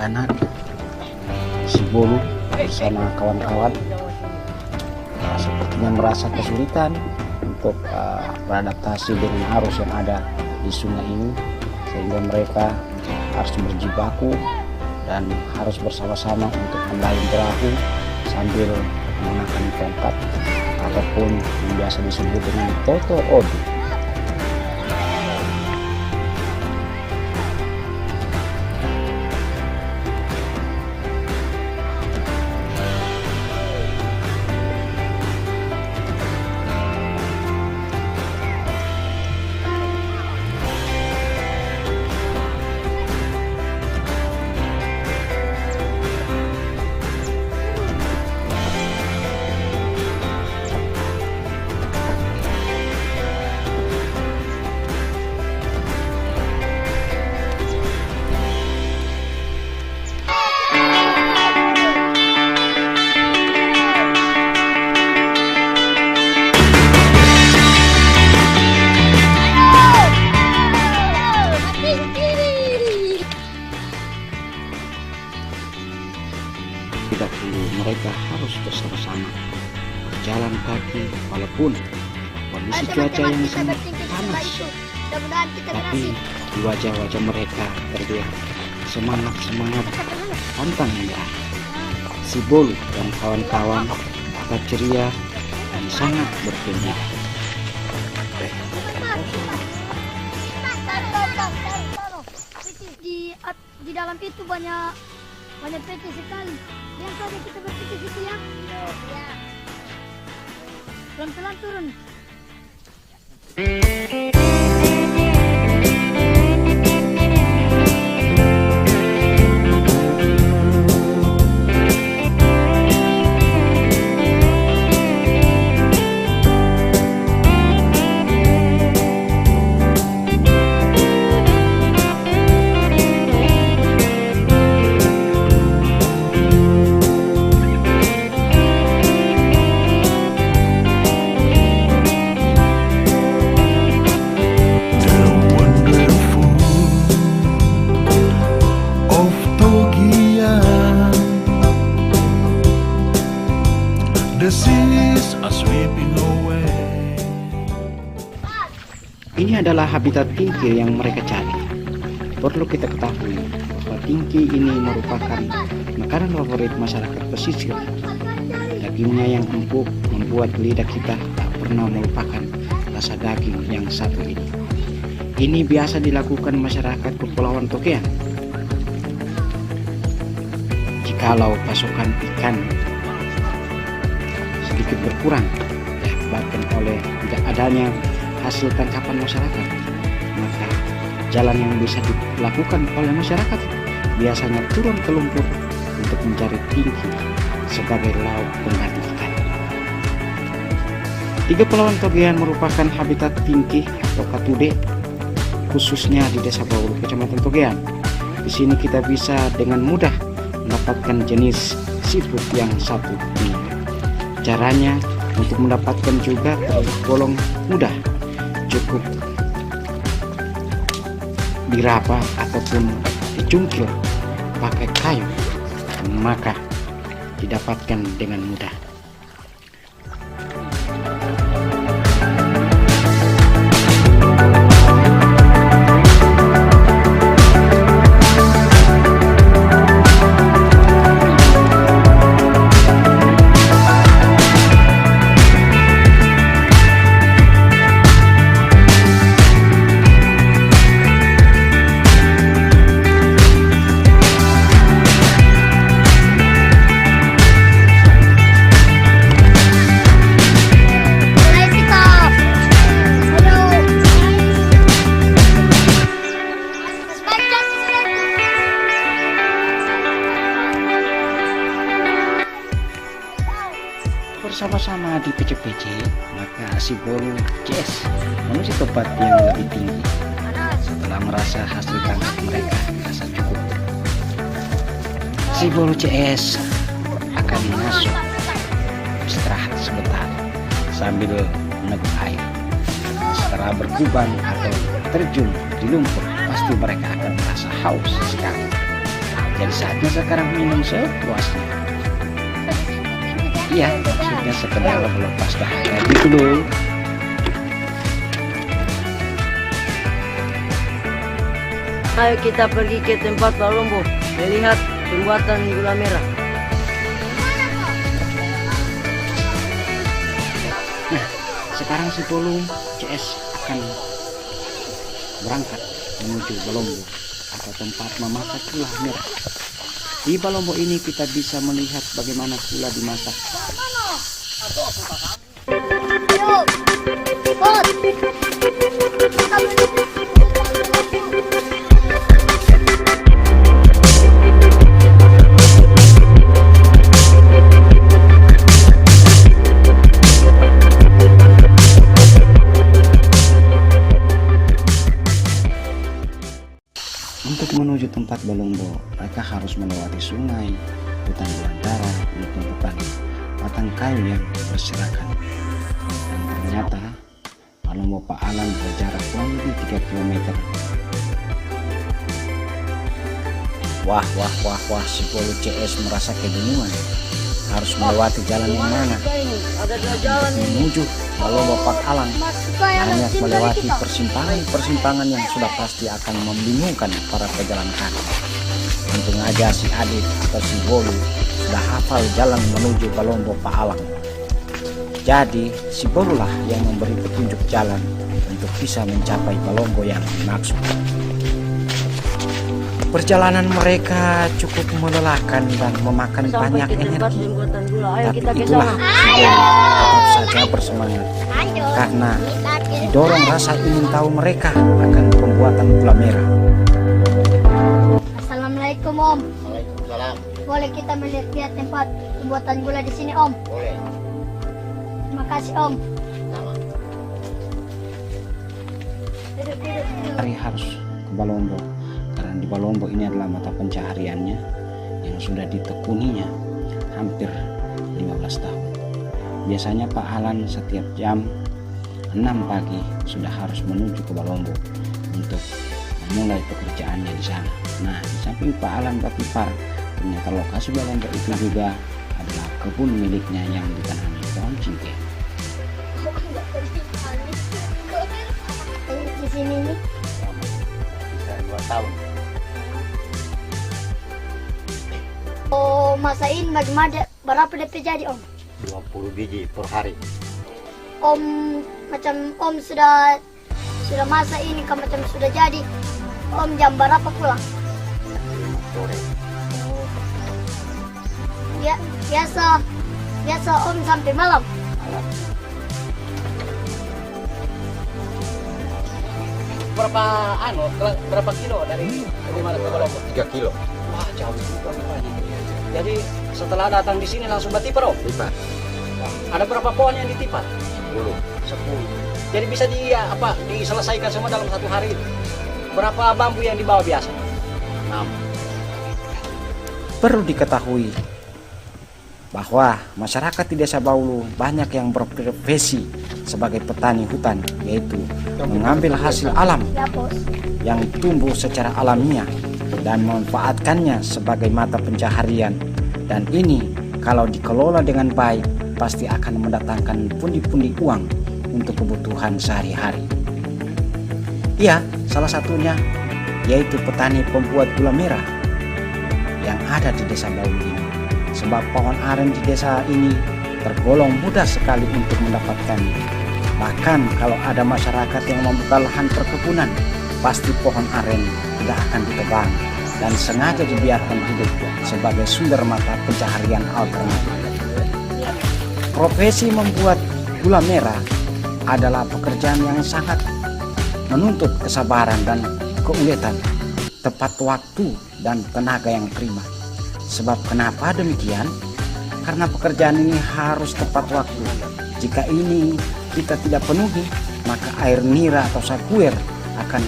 anak-anak si Bolu bersama kawan-kawan sepertinya merasa kesulitan untuk beradaptasi dengan arus yang ada di sungai ini, sehingga mereka harus berjibaku dan harus bersama-sama untuk mendayung perahu sambil menggunakan tongkat ataupun yang biasa disebut dengan toto odu. Tidak perlu mereka harus bersama-sama berjalan kaki walaupun kondisi cuaca yang sangat panas, tapi di wajah-wajah mereka terlihat semangat pantang menyerah. Si Bolu dan kawan-kawan tetap ceria dan sangat berkeinginan. Di dalam itu banyak peti sekali. Yang tadi kita berpikir situ ya. Iya. Pelan-pelan turun. Ini adalah habitat tingkir yang mereka cari. Perlu kita ketahui bahwa tingkir ini merupakan makanan favorit masyarakat pesisir. Dagingnya yang empuk membuat lidah kita tak pernah melupakan rasa daging yang satu ini. Ini biasa dilakukan masyarakat Kepulauan Togean. Jikalau pasokan ikan sedikit berkurang disebabkan oleh tidak adanya hasil tangkapan masyarakat, maka jalan yang bisa dilakukan oleh masyarakat biasanya turun ke lumpur untuk mencari tingkir sebagai lauk pengganti ikan. Di Kepulauan Togean merupakan habitat tingkir atau katude, khususnya di Desa Bawulu, Kecamatan Togean. Di sini kita bisa dengan mudah mendapatkan jenis seafood yang satu ini. Caranya untuk mendapatkan juga tergolong mudah. Cukup diraba ataupun dicungkil pakai kayu, maka didapatkan dengan mudah. Bersama-sama di PC-PC, maka si Bolu CS menuju tempat yang lebih tinggi. Setelah merasa hasil tangkap mereka rasa cukup, si Bolu CS akan masuk istirahat sebentar sambil meneguk air. Setelah berkubang atau terjun di lumpur, pasti mereka akan merasa haus sekali. Jadi saatnya sekarang minum sepuasnya. Iya, maksudnya sekedar melepas dahaga gitu loh. Ayo kita pergi ke tempat Balombo melihat pembuatan gula merah. Nah, sekarang si Polung CS akan berangkat menuju Balombo atau tempat memasak gula merah. Di Balombo ini kita bisa melihat bagaimana gula dimasak. Yuk, ikut. Untuk menuju tempat Balombo, mereka harus melewati sungai, hutan belantara, untuk menemukan batang kayu yang berserakan. Dan ternyata Balombo Pak Alan berjarak kurang lebih 3 km. Wah, si Polo CS merasa kebingungan. Harus melewati jalan yang mana? Ada 2 jalan ini. Menuju Balombo Pak Alan. Maksud saya Hanya harus melewati kita. persimpangan yang sudah pasti akan membingungkan para pejalan kaki. Untung aja si Adit atau si Bolu sudah hafal jalan menuju Balombo Pak Alang. Jadi si Bolu lah yang memberi petunjuk jalan untuk bisa mencapai Balombo yang dimaksud. Perjalanan mereka cukup melelahkan dan memakan Sampai banyak ke tempat energi. pembuatan gula. Ayo Tapi kita ke itulah sana. si Bolu tetap saja bersemangat Ayo. karena didorong rasa ingin tahu mereka akan pembuatan gula merah. Assalamualaikum Om. Waalaikumsalam. Boleh kita melihat tempat pembuatan gula di sini Om? Boleh. Terima kasih Om. Sama. Duduk. Hari harus ke Balombo karena di Balombo ini adalah mata pencahariannya yang sudah ditekuninya hampir 15 tahun. Biasanya Pak Alan setiap jam 6 pagi sudah harus menuju ke Balombo untuk memulai pekerjaannya di sana. Nah, di samping Pak Alan Batipar, ternyata lokasi Balombo itu juga adalah kebun miliknya yang ditanami pohon cengkeh. Di sini nih. Bisa 2 tahun. Oh, masain bagaimana berapa DP jadi Om? 20 biji per hari. Om macam Om sudah masa ini kan macam sudah jadi. Om jam berapa pulang? 5 sore. Ya, biasa Om sampai malam. Malam. Berapa kilo dari mana ke Balombo? 3 kilo. Wah, jauh juga Pak. Jadi setelah datang di sini langsung bertipar Om? Lipat. Ada berapa pohon yang ditipar? 10. 10. Jadi bisa diselesaikan semua dalam 1 hari itu. Berapa bambu yang dibawa biasa? 6. Perlu diketahui bahwa masyarakat di Desa Baulu banyak yang berprofesi sebagai petani hutan, yaitu mengambil hasil alam Ya Bos. yang tumbuh secara alamiah dan memanfaatkannya sebagai mata pencaharian. Dan ini kalau dikelola dengan baik pasti akan mendatangkan pundi-pundi uang untuk kebutuhan sehari-hari. Iya, salah satunya yaitu petani pembuat gula merah yang ada di Desa Baulu ini. Sebab pohon aren di desa ini tergolong mudah sekali untuk mendapatkannya. Bahkan kalau ada masyarakat yang membuka lahan perkebunan, pasti pohon aren tidak akan ditebang dan sengaja dibiarkan hidup sebagai sumber mata pencaharian alternatif. Profesi membuat gula merah adalah pekerjaan yang sangat menuntut kesabaran dan keuletan, tepat waktu dan tenaga yang prima. Sebab kenapa demikian? Karena pekerjaan ini harus tepat waktu. Jika ini kita tidak penuhi, maka air nira atau sakuir akan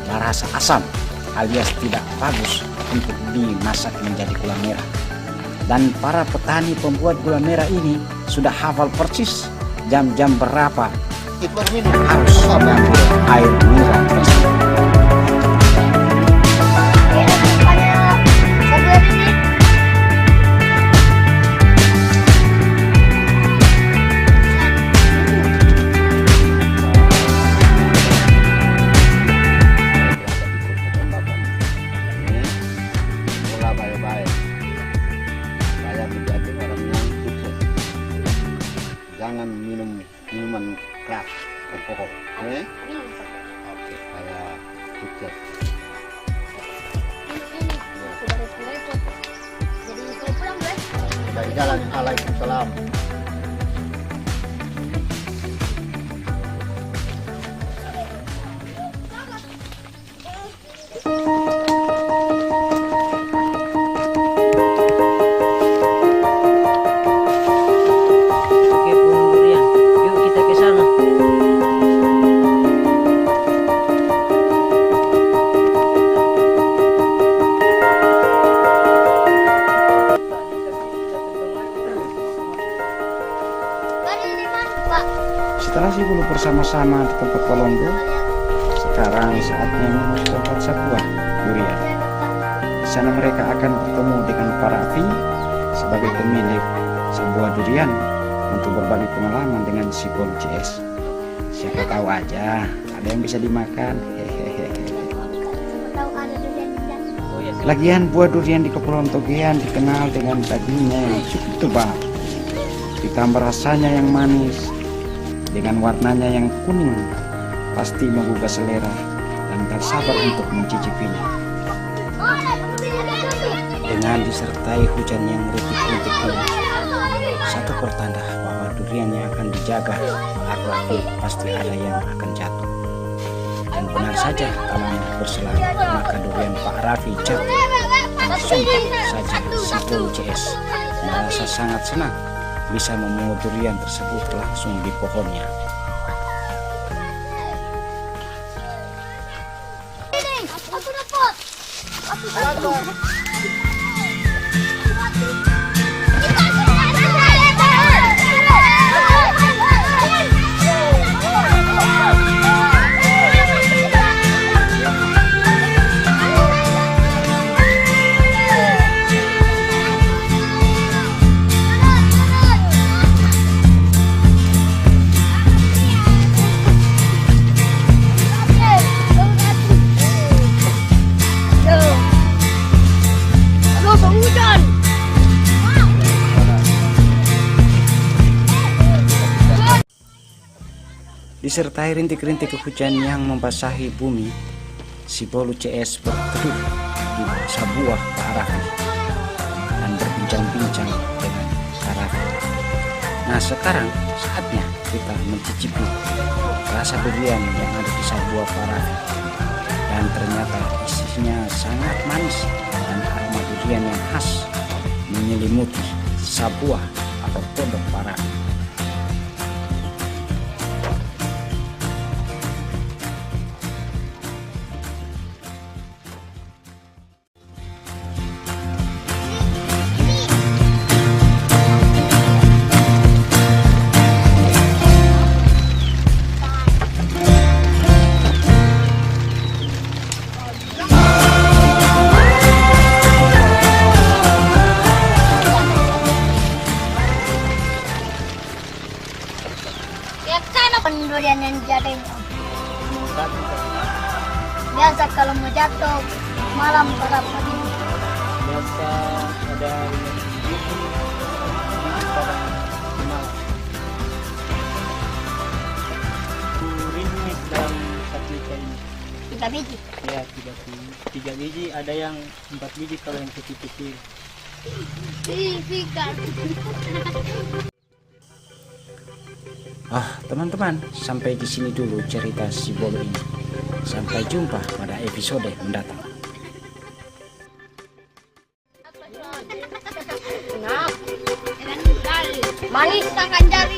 merasa asam alias tidak bagus untuk dimasak menjadi gula merah. Dan para petani pembuat gula merah ini sudah hafal persis jam-jam berapa harus mengambil air nira tersebut. jangan minum minuman keras, alkohol. Oke? Minum Pak. Oke, saya sukses. Minum ini. Sudah repot-repot. Jadi kalau pulang boleh? Dari jalan, Waalaikumsalam. Oke, pohon durian. Yuk kita ke sana. Baru ini mana Pak? Setelah si bulu bersama-sama di tempat Kolombo, sekarang saatnya menuju tempat sebuah durian. Di sana mereka akan bertemu dengan Pak Raffi sebagai pemilik sebuah durian untuk berbagi pengalaman dengan si Bol CS. Siapa tahu aja ada yang bisa dimakan. Hehehe. Siapa tahu ada durian di sana. Oh ya, Lagian buah durian di Kepulauan Togean dikenal dengan dagingnya yang cukup tebal, ditambah rasanya yang manis, dengan warnanya yang kuning, pasti menggugah selera dan tak sabar untuk mencicipinya. Dengan disertai hujan yang rintik-rintik ini, satu pertanda bahwa durian yang akan dijaga Pak Raffi pasti ada yang akan jatuh. Dan benar saja kalau berselang, maka durian Pak Raffi jatuh. Dan sontak saja si Bol CS merasa sangat senang bisa memungut durian tersebut langsung di pohonnya. Aku dapat. Aku dapat. Disertai rintik-rintik hujan yang membasahi bumi, si Bolu CS berteduh di sebuah Pak Raffi dan berbincang-bincang dengan Pak Raffi. Nah, sekarang saatnya kita mencicipi rasa durian yang ada di sebuah Pak Raffi. Dan ternyata isinya sangat manis dan aroma durian yang khas menyelimuti sebuah atau pondok Pak Raffi. Ya kan durian yang jatuh. Biasa kalau mau jatuh malam berapa ini? Biasa ada rintik dalam satu ikan ini. 3 biji. Ya, 3 biji, ada yang 4 biji kalau yang kecil-kecil. Ikan. Teman-teman, sampai di sini dulu cerita si Bolu ini. Sampai jumpa pada episode mendatang. Manis akan jari.